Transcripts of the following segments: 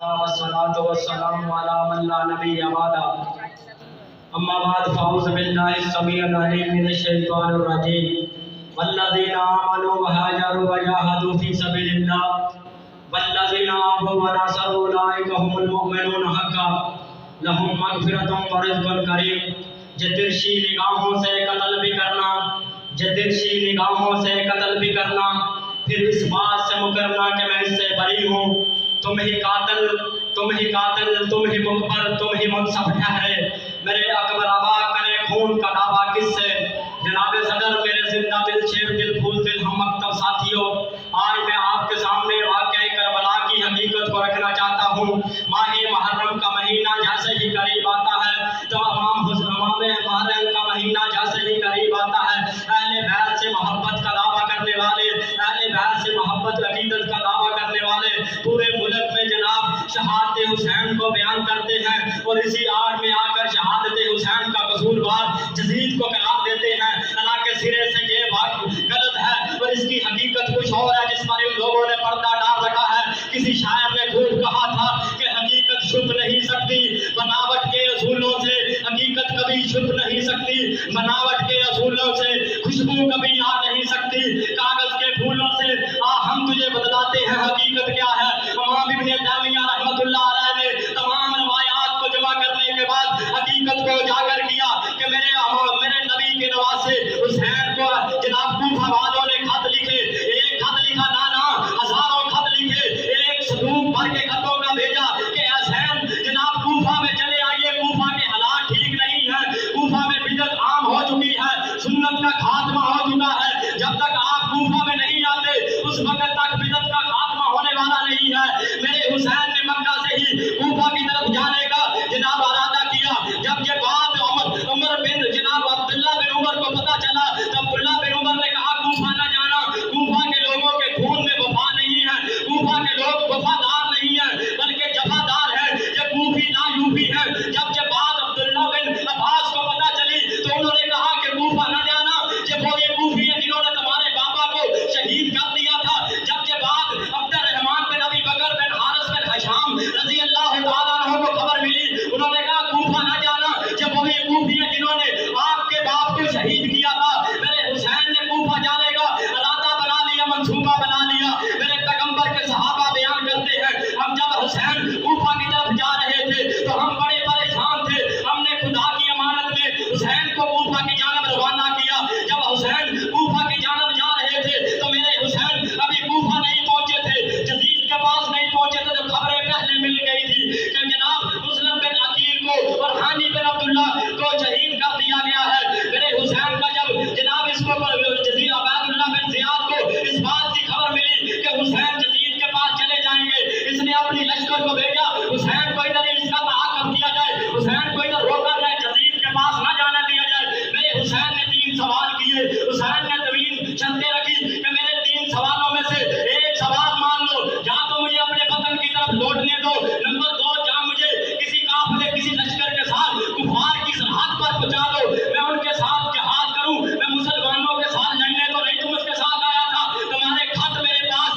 والصلاة والسلام على من لا نبي بعده أما بعد فأعوذ بالله السميع العليم من الشيطان الرجيم والذين آمنوا وهاجروا وجاهدوا في سبيل الله والذين آووا ونصروا أولئك هم المؤمنون حقا لهم مغفرة ورزق کریم۔ جدرشی نگاہوں سے قتل بھی کرنا، جدرشی نگاہوں سے قتل بھی کرنا، پھر اس بات سے مکرنا کہ میں اس سے بری ہوں۔ تم ہی قاتل، تم ہی قاتل، تم ہی مقبر، تم ہی منصف ٹھہرے۔ میرے اکبر آبا کرے خون کا دعویٰ کس سے؟ جناب صدر میرے زندہ دل شیر دل پھول دل ہم مکتب ساتھیوں، آج میں آپ کے سامنے واقعہ کربلا کی حقیقت کو رکھنا چاہتا ہوں۔ ماہ محرم کا مہینہ جیسے ہی قریب آتا ہے تو امام محرم کا مہینہ جیسے ہی قریب آتا ہے، اہل بیت سے محبت کا دعویٰ کرنے والے، اہل بیت سے محبت عقیدت کا دعویٰ کرنے والے پورے ملک میں جناب شہادت حسین کو بیان کرتے ہیں، اور اسی آڑ میں آ کر شہادت حسین کا قصوروار یزید کو قرار دیتے ہیں۔ حالانکہ سرے سے یہ بات غلط ہے اور اس کی حقیقت کچھ اور ہے جس پر ان لوگوں نے پردہ ڈال رکھا ہے۔ کسی شاعر نے خوب کہا تھا کہ حقیقت چھپ نہیں سکتی بناوٹ کے اصولوں سے، حقیقت کبھی چھپ نہیں سکتی بناوٹ کے اصولوں سے، خوشبو کبھی آ نہیں سکتی کاغذ کے پھولوں سے۔ ہم تجھے بتلاتے ہیں حقیقت کیا ہے۔ امام ابن تیمیہ رحمۃ اللہ علیہ نے تمام روایات کو جمع کرنے کے بعد حقیقت کو اجاگر کیا کہ میرے نبی کے نواسے حسین کو جناب کوفہ والوں نے خط لکھے، ایک خط لکھا نانا، ہزاروں خط لکھے، ایک صندوق بھر کے خطوں کا بھیجا کہ حسین جناب کوفہ میں چلے آئیے، کوفہ کے حالات ٹھیک نہیں ہیں، کوفہ میں بدعت عام ہو چکی ہے، سنت کا خاتمہ ہو چکا ہے، جب تک آپ کوفہ میں نہیں آتے اس وقت تک بدعت کا خاتمہ ہونے والا نہیں ہے۔ میرے حسین نے مکہ سے ہی کوفہ کی طرف جانے کا جناب ارادہ کیا۔ جب یہ بات عمر بن جناب عبداللہ بن عمر کو پتا چلا تو عبداللہ بن عمر نے کہا کوفہ نہ جانا، کوفہ کے لوگوں کے خون میں وفا نہیں ہے، کوفہ کے لوگ وفادار نہیں ہیں بلکہ جفادار ہیں، یہ کوفی نہ یوفی ہیں۔ جب یہ بات عبداللہ بن عباس کو پتا چلی تو انہوں نے کہا کہ کوفہ نہ جانا، یہ کوفی ہیں جنہوں نے تمہارے بابا کو شہید کر دیا تھا۔ جب یہ بات عبد الرحمن بن ابی بکر بن حارث بن ہشام رضی اللہ تعالیٰ عنہ کو خبر ملی، انہوں نے کہا کوفہ نہ جانا، یہ وہی کوفی ہیں جنہوں نے آپ کے باپ کو شہید کیا تھا۔ میرے حسین نے کوفہ جانے کا ارادہ بنا لیا، منصوبہ بنا لیا۔ میرے پیغمبر کے صحابہ بیان کرتے ہیں ہم جب حسین کوفہ کی طرف جا رہے تھے تو ہم بڑے پریشان تھے، ہم نے خدا کی امانت میں حسین کو کوفہ کی جانب روانہ کیا۔ جب حسین کوفہ کی جانب جا رہے تھے تو میرے حسین ابھی کوفہ نہیں پہنچے تھے، یزید کے پاس نہیں پہنچے تھے، تو خبریں پہلے مل گئی تھی کہ جناب مسلم بن عقیل کو اور ہانی بن عبداللہ کو شہید کر دیا گیا ہے۔ میرے حسین کا جب جناب اس کو جزیر عبید اللہ بن زیاد کو اس بات کی خبر ملی کہ حسین یزید کے پاس چلے جائیں گے، اس نے اپنی لشکر کو بھیجا حسین کو ادھر اس کا تعاقب کیا جائے، حسین کو ادھر روکا جائے، یزید کے پاس نہ جانے دیا جائے۔ میرے حسین نے 3 سوال کیے، حسین نے طویل شرطیں رکھی کہ میرے 3 سوالوں میں سے ایک سوال مان لو، یا تو مجھے اپنے وطن کی طرف لوٹنے دو، نمبر 2 یا مجھے کسی قافلے کسی لشکر کے ساتھ کفار کی سرحد پر پہنچا دو، میں ان کے ساتھ جہاد کروں، میں مسلمانوں کے ساتھ لڑنے تو نہیں تم اس کے ساتھ آیا تھا، تمہارے خط میرے پاس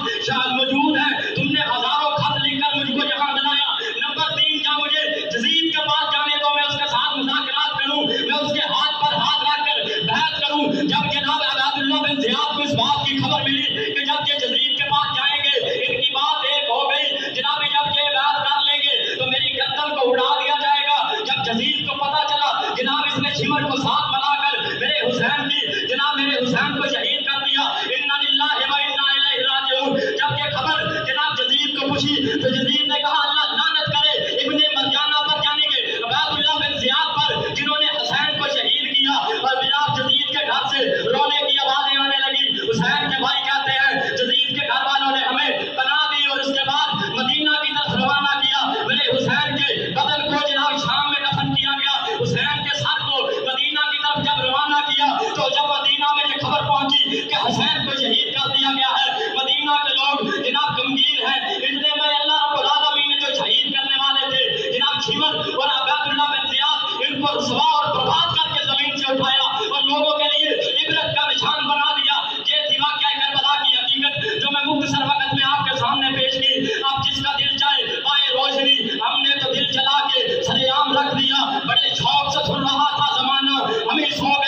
موجود ہیں، تم نے ہزاروں خط لکھ کر مجھ کو یہاں بلایا۔ نمبر 3 یا مجھے یزید کے پاس جانے دو، میں اس کے ساتھ مذاکرات کروں، میں اس کے ہاتھ پر ہاتھ رکھ کر بیعت کروں۔ جب جناب عبید اللہ بن زیاد کو اس بات کی خبر ملی کہ جب یہ یزید کے پاس جائیں گے ان کی بات ایک ہو گئی، جناب جب یہ بیعت کر لیں گے تو میری گردن کو اڑا دیا جائے گا۔ جب یزید کو پتا چلا جناب اس نے شمر کو ساتھ بنا کر میرے حسین کی جناب میرے حسین کو شہید کر دیا، انا للہ و انا الیہ راجعون۔ جب یہ خبر جناب یزید کو پوچھی تو یزید نے کہا اللہ لعنت کرے ابن مرجانہ پر، یعنی کہ عبید اللہ بن زیاد پر جنہوں نے حسین کو شہید کیا۔ اور جناب یزید کے گھر سے رونے کی آوازیں آنے لگی۔ حسین کے بھائی کہتے ہیں یزید کے گھر والوں نے ہمیں پناہ دی اور اس کے بعد مدینہ کی طرف روانہ کیا۔ میرے حسین کے بدن کو جناب شام میں دفن کیا گیا، حسین کے سر کو مدینہ کی طرف جب روانہ کیا تو جب مدینہ میں یہ خبر پہنچی کہ حسین کو شہید کر دیا گیا ہے، مدینہ کے لوگ جناب غمگین ہیں، اتنے میں اللہ رب العالمین نے بھی سو